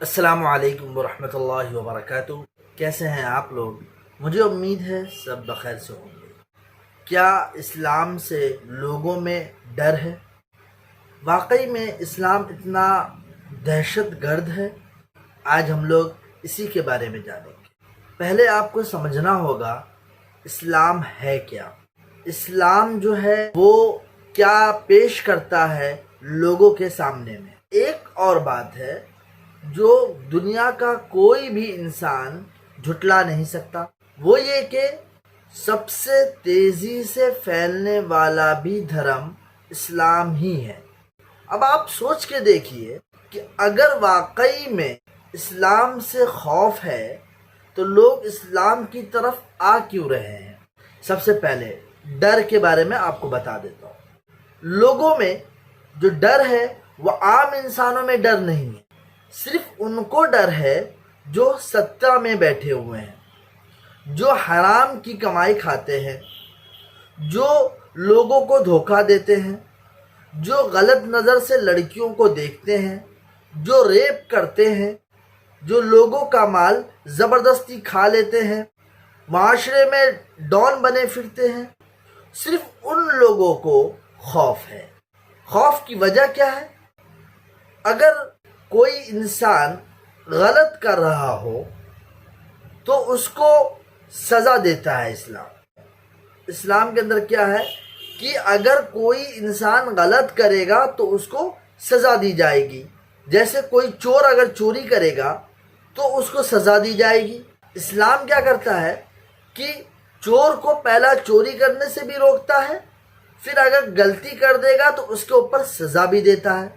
السلام علیکم ورحمۃ اللہ وبرکاتہ۔ کیسے ہیں آپ لوگ؟ مجھے امید ہے سب بخیر سے ہوں گے۔ کیا اسلام سے لوگوں میں ڈر ہے؟ واقعی میں اسلام اتنا دہشت گرد ہے؟ آج ہم لوگ اسی کے بارے میں جانیں گے۔ پہلے آپ کو سمجھنا ہوگا اسلام ہے کیا۔ اسلام جو ہے وہ کیا پیش کرتا ہے لوگوں کے سامنے میں۔ ایک اور بات ہے جو دنیا کا کوئی بھی انسان جھٹلا نہیں سکتا، وہ یہ کہ سب سے تیزی سے پھیلنے والا بھی دھرم اسلام ہی ہے۔ اب آپ سوچ کے دیکھیے کہ اگر واقعی میں اسلام سے خوف ہے تو لوگ اسلام کی طرف آ کیوں رہے ہیں؟ سب سے پہلے ڈر کے بارے میں آپ کو بتا دیتا ہوں۔ لوگوں میں جو ڈر ہے وہ عام انسانوں میں ڈر نہیں ہے، صرف ان کو ڈر ہے جو ستہ میں بیٹھے ہوئے ہیں، جو حرام کی کمائی کھاتے ہیں، جو لوگوں کو دھوکہ دیتے ہیں، جو غلط نظر سے لڑکیوں کو دیکھتے ہیں، جو ریپ کرتے ہیں، جو لوگوں کا مال زبردستی کھا لیتے ہیں، معاشرے میں ڈان بنے پھرتے ہیں۔ صرف ان لوگوں کو خوف ہے۔ خوف کی وجہ کیا ہے؟ اگر کوئی انسان غلط کر رہا ہو تو اس کو سزا دیتا ہے اسلام۔ اسلام کے اندر کیا ہے کہ اگر کوئی انسان غلط کرے گا تو اس کو سزا دی جائے گی۔ جیسے کوئی چور اگر چوری کرے گا تو اس کو سزا دی جائے گی۔ اسلام کیا کرتا ہے کہ چور کو پہلا چوری کرنے سے بھی روکتا ہے، پھر اگر غلطی کر دے گا تو اس کے اوپر سزا بھی دیتا ہے۔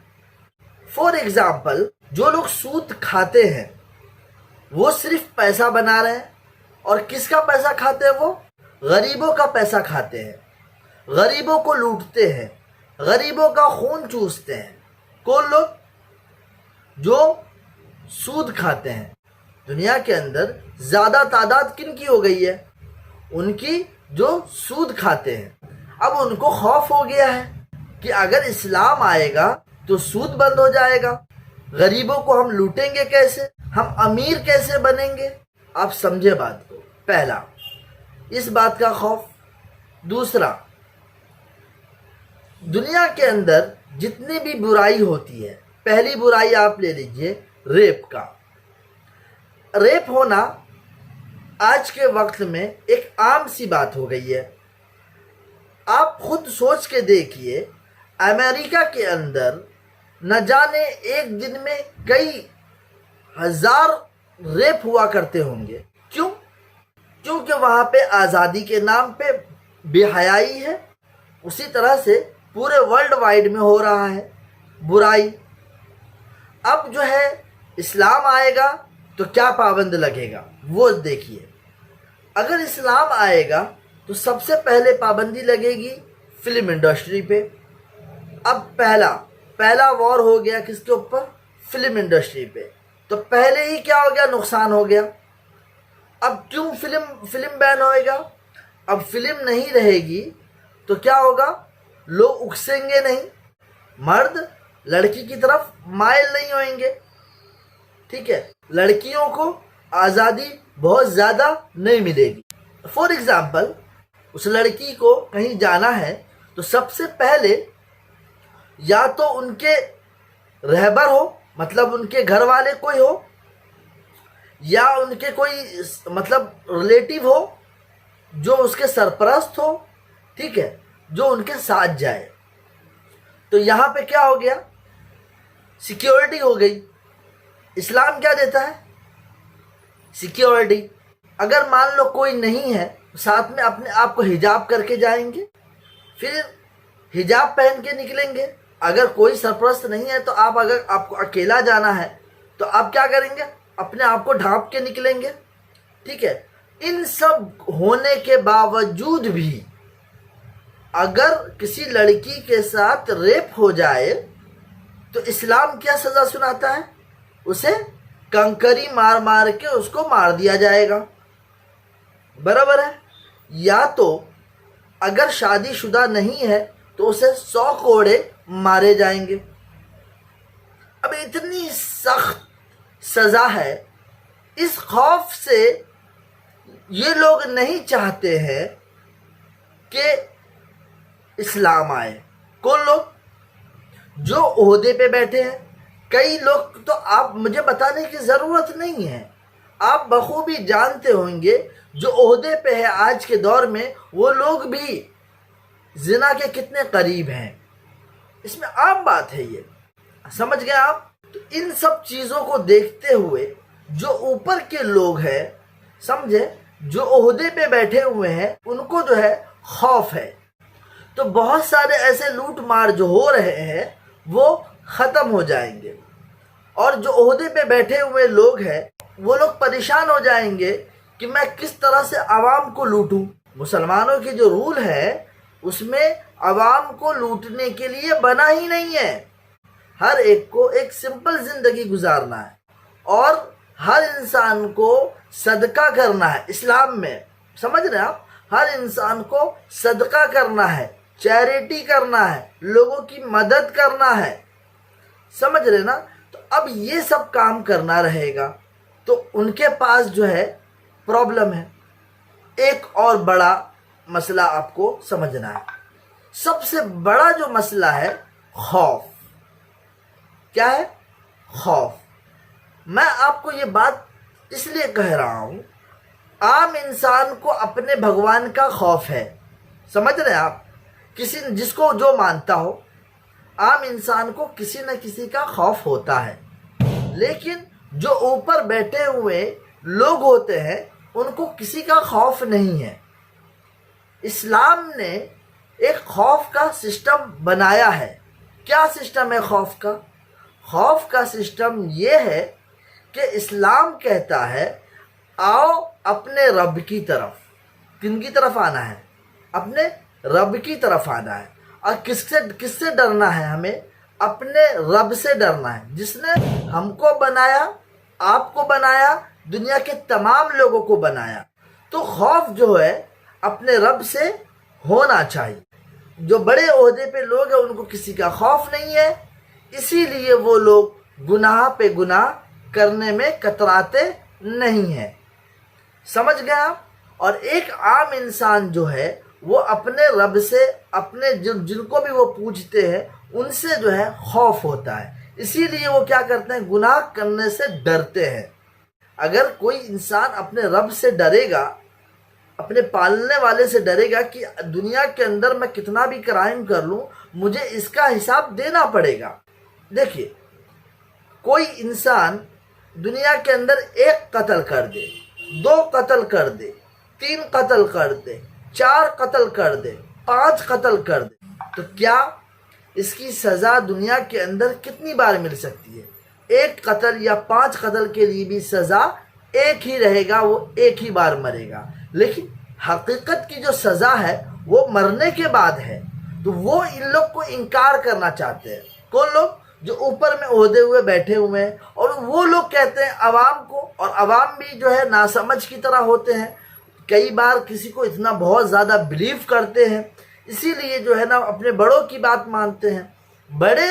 فار ایگزامپل، جو لوگ سود کھاتے ہیں وہ صرف پیسہ بنا رہے ہیں، اور کس کا پیسہ کھاتے ہیں؟ وہ غریبوں کا پیسہ کھاتے ہیں، غریبوں کو لوٹتے ہیں، غریبوں کا خون چوستے ہیں۔ کون لوگ؟ جو سود کھاتے ہیں۔ دنیا کے اندر زیادہ تعداد کن کی ہو گئی ہے؟ ان کی جو سود کھاتے ہیں۔ اب ان کو خوف ہو گیا ہے کہ اگر اسلام آئے گا تو سود بند ہو جائے گا، غریبوں کو ہم لوٹیں گے کیسے، ہم امیر کیسے بنیں گے؟ آپ سمجھے بات کو۔ پہلا، اس بات کا خوف۔ دوسرا، دنیا کے اندر جتنی بھی برائی ہوتی ہے، پہلی برائی آپ لے لیجئے ریپ کا۔ ریپ ہونا آج کے وقت میں ایک عام سی بات ہو گئی ہے۔ آپ خود سوچ کے دیکھیے، امریکہ کے اندر نہ جانے ایک دن میں کئی ہزار ریپ ہوا کرتے ہوں گے۔ کیوں؟ کیونکہ وہاں پہ آزادی کے نام پہ بے حیائی ہے۔ اسی طرح سے پورے ورلڈ وائڈ میں ہو رہا ہے برائی۔ اب جو ہے اسلام آئے گا تو کیا پابند لگے گا وہ دیکھیے۔ اگر اسلام آئے گا تو سب سے پہلے پابندی لگے گی فلم انڈسٹری پہ۔ اب پہلا وار ہو گیا کس کے اوپر؟ فلم انڈسٹری پہ۔ تو پہلے ہی کیا ہو گیا؟ نقصان ہو گیا۔ اب کیوں فلم بین ہوئے گا؟ اب فلم نہیں رہے گی تو کیا ہوگا؟ لوگ اکسیں گے نہیں، مرد لڑکی کی طرف مائل نہیں ہوئیں گے، ٹھیک ہے؟ لڑکیوں کو آزادی بہت زیادہ نہیں ملے گی۔ فار ایگزامپل، اس لڑکی کو کہیں جانا ہے تو سب سے پہلے یا تو ان کے رہبر ہو، مطلب ان کے گھر والے کوئی ہو، یا ان کے کوئی مطلب ریلیٹیو ہو جو اس کے سرپرست ہو، ٹھیک ہے، جو ان کے ساتھ جائے۔ تو یہاں پہ کیا ہو گیا؟ سیکیورٹی ہو گئی۔ اسلام کیا دیتا ہے؟ سیکیورٹی۔ اگر مان لو کوئی نہیں ہے، ساتھ میں اپنے آپ کو حجاب کر کے جائیں گے، پھر حجاب پہن کے نکلیں گے۔ اگر کوئی سرپرست نہیں ہے تو اگر آپ کو اکیلا جانا ہے تو آپ کیا کریں گے؟ اپنے آپ کو ڈھانپ کے نکلیں گے، ٹھیک ہے؟ ان سب ہونے کے باوجود بھی اگر کسی لڑکی کے ساتھ ریپ ہو جائے تو اسلام کیا سزا سناتا ہے؟ اسے کنکری مار مار کے اس کو مار دیا جائے گا، برابر ہے؟ یا تو اگر شادی شدہ نہیں ہے تو اسے 100 کوڑے مارے جائیں گے۔ اب اتنی سخت سزا ہے، اس خوف سے یہ لوگ نہیں چاہتے ہیں کہ اسلام آئے۔ کون لوگ؟ جو عہدے پہ بیٹھے ہیں۔ کئی لوگ تو آپ مجھے بتانے کی ضرورت نہیں ہے، آپ بخوبی جانتے ہوں گے جو عہدے پہ ہے آج کے دور میں، وہ لوگ بھی زنا کے کتنے قریب ہیں۔ اس میں عام بات ہے، یہ سمجھ گئے آپ؟ تو ان سب چیزوں کو دیکھتے ہوئے جو اوپر کے لوگ ہیں، سمجھے، جو عہدے پہ بیٹھے ہوئے ہیں، ان کو جو ہے خوف ہے۔ تو بہت سارے ایسے لوٹ مار جو ہو رہے ہیں وہ ختم ہو جائیں گے، اور جو عہدے پہ بیٹھے ہوئے لوگ ہیں وہ لوگ پریشان ہو جائیں گے کہ میں کس طرح سے عوام کو لوٹوں۔ مسلمانوں کی جو رول ہے اس میں عوام کو لوٹنے کے لیے بنا ہی نہیں ہے۔ ہر ایک کو ایک سمپل زندگی گزارنا ہے، اور ہر انسان کو صدقہ کرنا ہے۔ اسلام میں سمجھ رہے ہیں آپ، ہر انسان کو صدقہ کرنا ہے، چیریٹی کرنا ہے، لوگوں کی مدد کرنا ہے، سمجھ رہے نا؟ تو اب یہ سب کام کرنا رہے گا تو ان کے پاس جو ہے پرابلم ہے۔ ایک اور بڑا مسئلہ آپ کو سمجھنا ہے، سب سے بڑا جو مسئلہ ہے خوف۔ کیا ہے؟ خوف۔ میں آپ کو یہ بات اس لیے کہہ رہا ہوں، عام انسان کو اپنے بھگوان کا خوف ہے، سمجھ رہے ہیں آپ؟ کسی جس کو جو مانتا ہو، عام انسان کو کسی نہ کسی کا خوف ہوتا ہے، لیکن جو اوپر بیٹھے ہوئے لوگ ہوتے ہیں ان کو کسی کا خوف نہیں ہے۔ اسلام نے ایک خوف کا سسٹم بنایا ہے۔ کیا سسٹم ہے خوف کا؟ خوف کا سسٹم یہ ہے کہ اسلام کہتا ہے آؤ اپنے رب کی طرف۔ کن کی طرف آنا ہے؟ اپنے رب کی طرف آنا ہے۔ اور کس سے ڈرنا ہے؟ ہمیں اپنے رب سے ڈرنا ہے، جس نے ہم کو بنایا، آپ کو بنایا، دنیا کے تمام لوگوں کو بنایا۔ تو خوف جو ہے اپنے رب سے ہونا چاہیے۔ جو بڑے عہدے پہ لوگ ہیں ان کو کسی کا خوف نہیں ہے، اسی لیے وہ لوگ گناہ پہ گناہ کرنے میں کتراتے نہیں ہیں، سمجھ گئے آپ؟ اور ایک عام انسان جو ہے وہ اپنے رب سے، اپنے جن کو بھی وہ پوجتے ہیں ان سے جو ہے خوف ہوتا ہے، اسی لیے وہ کیا کرتے ہیں؟ گناہ کرنے سے ڈرتے ہیں۔ اگر کوئی انسان اپنے رب سے ڈرے گا، اپنے پالنے والے سے ڈرے گا کہ دنیا کے اندر میں کتنا بھی کرائم کر لوں مجھے اس کا حساب دینا پڑے گا۔ دیکھیے، کوئی انسان دنیا کے اندر 1 قتل کر دے، 2 قتل کر دے، 3 قتل کر دے، 4 قتل کر دے، 5 قتل کر دے، تو کیا اس کی سزا دنیا کے اندر کتنی بار مل سکتی ہے؟ 1 قتل یا 5 قتل کے لیے بھی سزا ایک ہی رہے گا، وہ ایک ہی بار مرے گا۔ لیکن حقیقت کی جو سزا ہے وہ مرنے کے بعد ہے، تو وہ ان لوگ کو انکار کرنا چاہتے ہیں۔ کون لوگ؟ جو اوپر میں عہدے ہوئے بیٹھے ہوئے ہیں، اور وہ لوگ کہتے ہیں عوام کو، اور عوام بھی جو ہے ناسمجھ کی طرح ہوتے ہیں، کئی بار کسی کو اتنا بہت زیادہ بلیو کرتے ہیں، اسی لیے جو ہے نا اپنے بڑوں کی بات مانتے ہیں۔ بڑے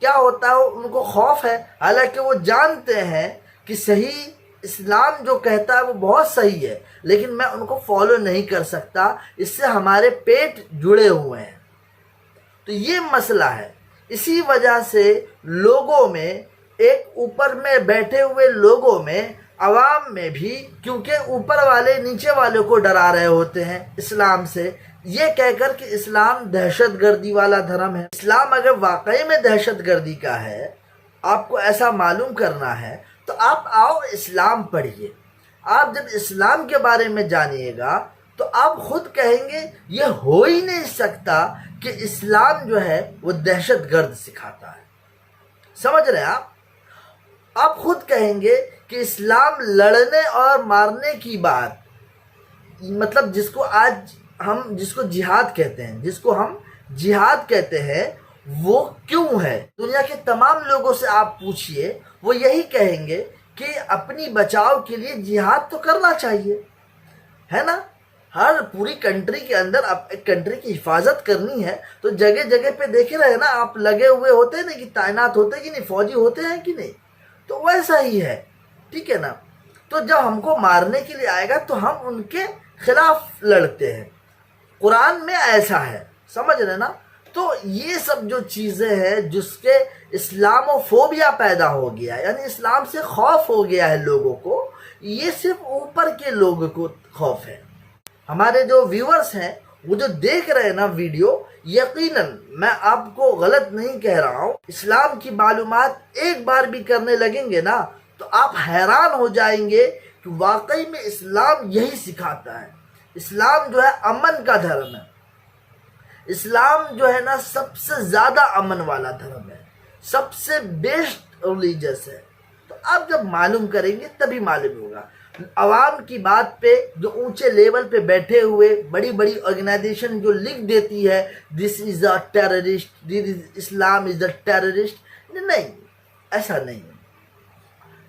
کیا ہوتا ہے، ان کو خوف ہے، حالانکہ وہ جانتے ہیں کہ صحیح اسلام جو کہتا ہے وہ بہت صحیح ہے، لیکن میں ان کو فالو نہیں کر سکتا، اس سے ہمارے پیٹ جڑے ہوئے ہیں۔ تو یہ مسئلہ ہے، اسی وجہ سے لوگوں میں، ایک اوپر میں بیٹھے ہوئے لوگوں میں، عوام میں بھی، کیونکہ اوپر والے نیچے والے کو ڈرا رہے ہوتے ہیں اسلام سے، یہ کہہ کر کہ اسلام دہشت گردی والا دھرم ہے۔ اسلام اگر واقعی میں دہشت گردی کا ہے، آپ کو ایسا معلوم کرنا ہے تو آپ آؤ اسلام پڑھیے۔ آپ جب اسلام کے بارے میں جانیے گا تو آپ خود کہیں گے یہ ہو ہی نہیں سکتا کہ اسلام جو ہے وہ دہشت گرد سکھاتا ہے، سمجھ رہے ہیں آپ خود کہیں گے کہ اسلام لڑنے اور مارنے کی بات، مطلب جس کو جہاد کہتے ہیں، جس کو ہم جہاد کہتے ہیں، وہ کیوں ہے؟ دنیا کے تمام لوگوں سے آپ پوچھئے، وہ یہی کہیں گے کہ اپنی بچاؤ کے لیے جہاد تو کرنا چاہیے، ہے نا؟ ہر پوری کنٹری کے اندر ایک کنٹری کی حفاظت کرنی ہے تو جگہ جگہ پہ دیکھے رہے نا آپ، لگے ہوئے ہوتے ہیں نا، کہ تعینات ہوتے ہیں کہ نہیں، فوجی ہوتے ہیں کہ نہیں؟ تو ویسا ہی ہے، ٹھیک ہے نا؟ تو جب ہم کو مارنے کے لیے آئے گا تو ہم ان کے خلاف لڑتے ہیں، قرآن میں ایسا ہے، سمجھ رہے نا؟ تو یہ سب جو چیزیں ہیں جس کے اسلام و فوبیا پیدا ہو گیا ہے، یعنی اسلام سے خوف ہو گیا ہے لوگوں کو، یہ صرف اوپر کے لوگوں کو خوف ہے۔ ہمارے جو ویورز ہیں وہ جو دیکھ رہے ہیں نا ویڈیو، یقیناً میں آپ کو غلط نہیں کہہ رہا ہوں، اسلام کی معلومات ایک بار بھی کرنے لگیں گے نا تو آپ حیران ہو جائیں گے کہ واقعی میں اسلام یہی سکھاتا ہے۔ اسلام جو ہے امن کا دھرم ہے، اسلام جو ہے نا سب سے زیادہ امن والا دھرم ہے، سب سے بیسٹ ریلیجس ہے۔ تو آپ جب معلوم کریں گے تبھی معلوم ہوگا۔ عوام کی بات پہ جو اونچے لیول پہ بیٹھے ہوئے بڑی بڑی آرگنائزیشن جو لکھ دیتی ہے دس از a terrorist, Islam is a terrorist, نہیں، ایسا نہیں۔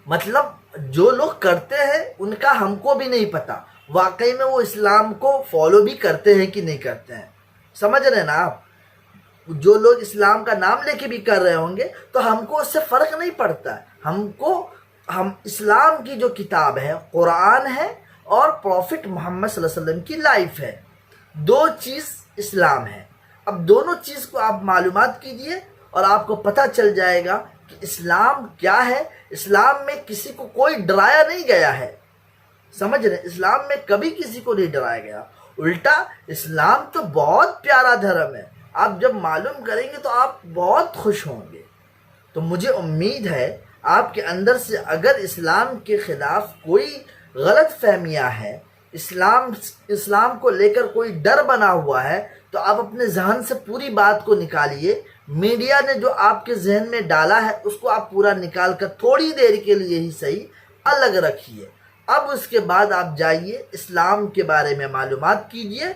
مطلب جو لوگ کرتے ہیں ان کا ہم کو بھی نہیں پتا واقعی میں وہ اسلام کو فالو بھی کرتے ہیں کہ نہیں کرتے ہیں، سمجھ رہے ہیں نا آپ؟ جو لوگ اسلام کا نام لے کے بھی کر رہے ہوں گے تو ہم کو اس سے فرق نہیں پڑتا ہے۔ ہم اسلام کی جو کتاب ہے قرآن ہے اور پروفٹ محمد صلی اللہ علیہ وسلم کی لائف ہے، دو چیز اسلام ہے۔ اب دونوں چیز کو آپ معلومات کیجئے اور آپ کو پتہ چل جائے گا کہ اسلام کیا ہے۔ اسلام میں کسی کو کوئی ڈرایا نہیں گیا ہے، سمجھ رہے ہیں؟ اسلام میں کبھی کسی کو نہیں ڈرایا گیا، الٹا اسلام تو بہت پیارا دھرم ہے۔ آپ جب معلوم کریں گے تو آپ بہت خوش ہوں گے۔ تو مجھے امید ہے آپ کے اندر سے اگر اسلام کے خلاف کوئی غلط فہمیاں ہیں، اسلام کو لے کر کوئی ڈر بنا ہوا ہے، تو آپ اپنے ذہن سے پوری بات کو نکالیے۔ میڈیا نے جو آپ کے ذہن میں ڈالا ہے اس کو آپ پورا نکال کر تھوڑی دیر کے لیے ہی صحیح الگ رکھیے۔ اب اس کے بعد آپ جائیے اسلام کے بارے میں معلومات کیجئے،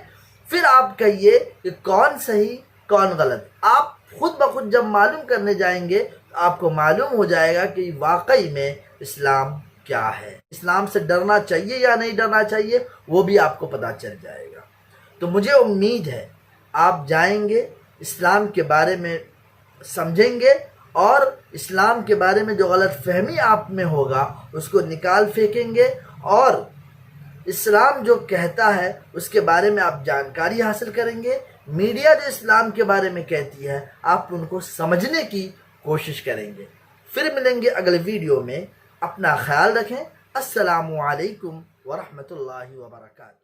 پھر آپ کہیے کہ کون صحیح کون غلط۔ آپ خود بخود جب معلوم کرنے جائیں گے تو آپ کو معلوم ہو جائے گا کہ واقعی میں اسلام کیا ہے، اسلام سے ڈرنا چاہیے یا نہیں ڈرنا چاہیے وہ بھی آپ کو پتہ چل جائے گا۔ تو مجھے امید ہے آپ جائیں گے، اسلام کے بارے میں سمجھیں گے اور اسلام کے بارے میں جو غلط فہمی آپ میں ہوگا اس کو نکال پھینکیں گے، اور اسلام جو کہتا ہے اس کے بارے میں آپ جانکاری حاصل کریں گے۔ میڈیا جو اسلام کے بارے میں کہتی ہے آپ ان کو سمجھنے کی کوشش کریں گے۔ پھر ملیں گے اگلے ویڈیو میں، اپنا خیال رکھیں۔ السلام علیکم ورحمۃ اللہ وبرکاتہ۔